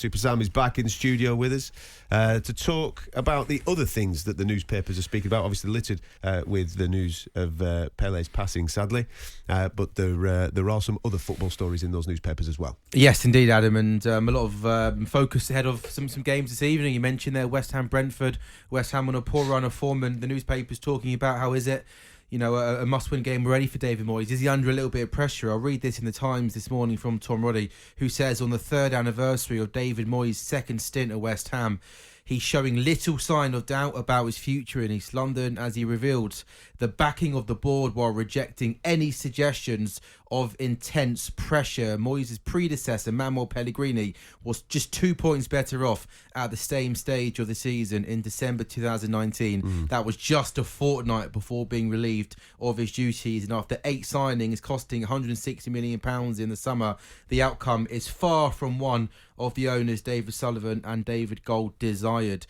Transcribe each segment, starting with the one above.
Super Sam is back in the studio with us to talk about the other things that the newspapers are speaking about, obviously littered with the news of Pele's passing, sadly. But there are some other football stories in those newspapers as well. Yes, indeed, Adam, and a lot of focus ahead of some games this evening. You mentioned there West Ham, Brentford. West Ham on a poor run of form, and the newspapers talking about how is it, a must-win game already for David Moyes. Is he under a little bit of pressure? I'll read this in the Times this morning from Tom Roddy, who says on the third anniversary of David Moyes' second stint at West Ham, he's showing little sign of doubt about his future in East London, as he revealed the backing of the board while rejecting any suggestions of intense pressure. Moyes' predecessor, Manuel Pellegrini, was just 2 points better off at the same stage of the season in December 2019. That was just a fortnight before being relieved of his duties, and after 8 signings costing £160 million in the summer, the outcome is far from one of the owners David Sullivan and David Gold desired.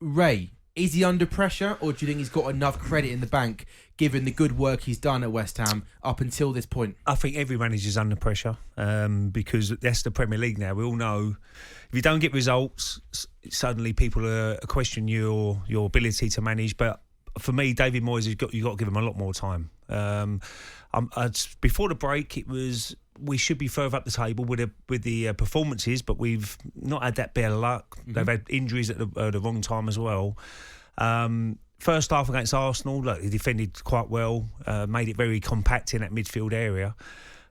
Ray, is he under pressure, or do you think he's got enough credit in the bank given the good work he's done at West Ham up until this point? I think every manager's under pressure because that's the Premier League now. We all know if you don't get results, suddenly people are questioning your ability to manage. But for me, David Moyes, you've got to give him a lot more time. Before the break, it was we should be further up the table with the performances, but we've not had that bit of luck. They've had injuries at the wrong time as well. First half against Arsenal, look, he defended quite well, made it very compact in that midfield area.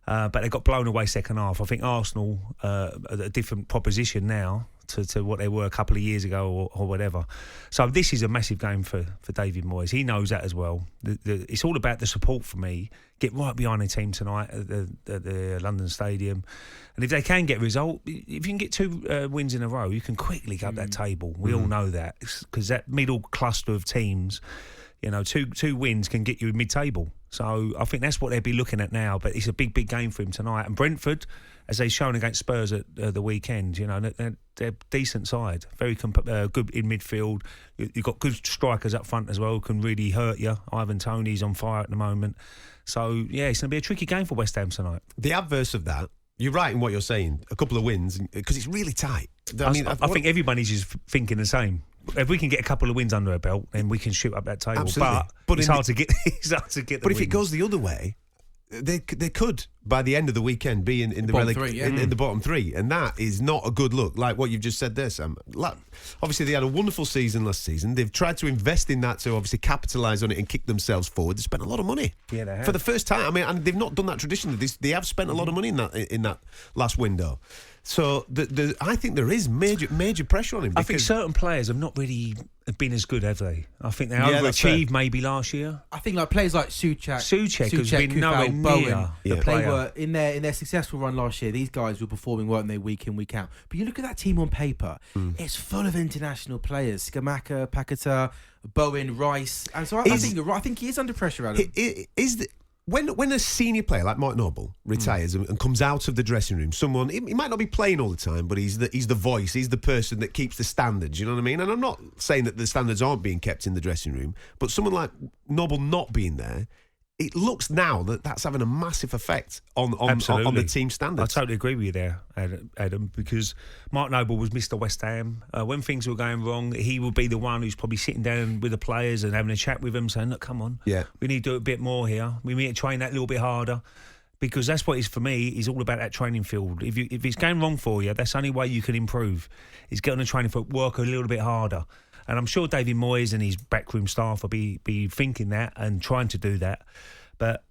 But they got blown away second half. I think Arsenal are a different proposition now to what they were a couple of years ago or whatever. So this is a massive game for David Moyes. He knows that as well. It's all about the support for me. Get right behind the team tonight at the London Stadium. And if they can get a result, if you can get 2 wins in a row, you can quickly go up that table. We all know that. Because that middle cluster of teams, two wins can get you mid-table. So I think that's what they'll be looking at now. But it's a big game for him tonight. And Brentford, as they've shown against Spurs at the weekend, they're a decent side. Very good in midfield. You've got good strikers up front as well who can really hurt you. Ivan Toney's on fire at the moment. So, yeah, it's going to be a tricky game for West Ham tonight. The adverse of that, you're right in what you're saying, a couple of wins, because it's really tight. I think everybody's just thinking the same. If we can get a couple of wins under our belt, then we can shoot up that table. Absolutely. But it's hard to get. It's hard to get. But if it goes the other way, they could by the end of the weekend be in the bottom three, in the bottom 3, and that is not a good look. Like what you've just said there, Sam. Obviously, they had a wonderful season last season. They've tried to invest in that to obviously capitalise on it and kick themselves forward. They spent a lot of money. Yeah, they have. For the first time. I mean, and they've not done that traditionally. They have spent a lot of money in that last window. So I think there is major pressure on him. I think certain players have not really been as good, have they? I think they overachieved maybe last year. I think like players like Souček has been nowhere near. They were in their successful run last year. These guys were performing, weren't they, week in, week out? But you look at that team on paper, it's full of international players: Scamacca, Paquetá, Bowen, Rice. And so I think you're right. I think he is under pressure, Adam. When a senior player like Mark Noble retires and comes out of the dressing room, someone he might not be playing all the time, but he's the voice, he's the person that keeps the standards. You know what I mean? And I'm not saying that the standards aren't being kept in the dressing room, but someone like Noble not being there, it looks now that that's having a massive effect on the team standards. I totally agree with you there, Adam, because Mark Noble was Mr. West Ham. When things were going wrong, he would be the one who's probably sitting down with the players and having a chat with them, saying, look, come on, we need to do a bit more here. We need to train that a little bit harder. Because that's what it's for me, is all about that training field. If it's going wrong for you, that's the only way you can improve, is get on the training field, work a little bit harder. And I'm sure David Moyes and his backroom staff will be thinking that and trying to do that. But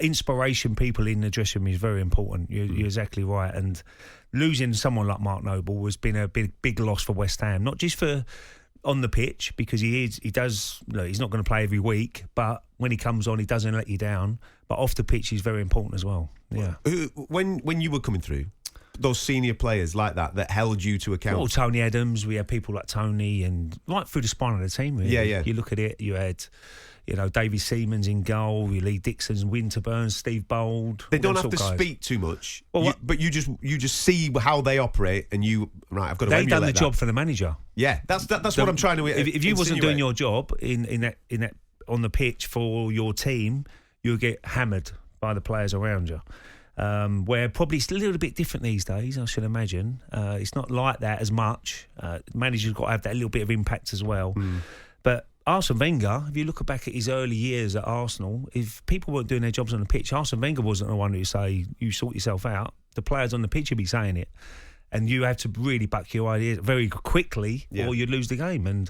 inspiration, people in the dressing room is very important. You're exactly right. And losing someone like Mark Noble has been a big loss for West Ham. Not just for on the pitch, because he's not going to play every week, but when he comes on, he doesn't let you down. But off the pitch, he's very important as well. Yeah. When you were coming through, those senior players like that held you to account? Well, Tony Adams, we had people like Tony, and right through the spine of the team, really. Yeah. You look at it, you had Davy Seamans in goal, Lee Dixon's, Winterburn, Steve Bold. They don't have to speak too much, but you just see how they operate, and I've got to. They've done the job for the manager. Yeah, that's what I'm trying to. If you wasn't doing your job in that on the pitch for your team, you'll get hammered by the players around you. Where probably it's a little bit different these days, I should imagine. It's not like that as much. Managers got to have that little bit of impact as well. But Arsene Wenger, if you look back at his early years at Arsenal, if people weren't doing their jobs on the pitch, Arsene Wenger wasn't the one who would say, you sort yourself out. The players on the pitch would be saying it. And you have to really back your ideas very quickly or you'd lose the game. And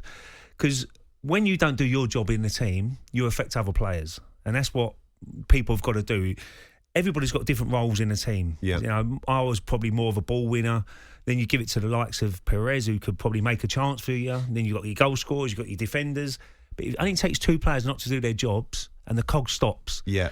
because when you don't do your job in the team, you affect other players. And that's what people have got to do. Everybody's got different roles in the team. Yeah. You know, I was probably more of a ball winner. Then you give it to the likes of Perez, who could probably make a chance for you. Then you've got your goal scorers, you've got your defenders. But it only takes two players not to do their jobs, and the cog stops. Yeah.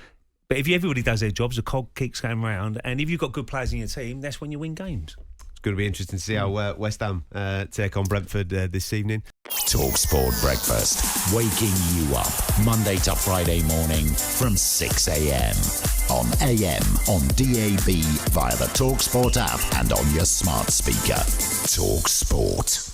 But if everybody does their jobs, the cog keeps going round. And if you've got good players in your team, that's when you win games. It's going to be interesting to see how West Ham take on Brentford this evening. talkSPORT Breakfast, waking you up Monday to Friday morning from 6 a.m. on AM, on DAB, via the talkSPORT app and on your smart speaker. talkSPORT.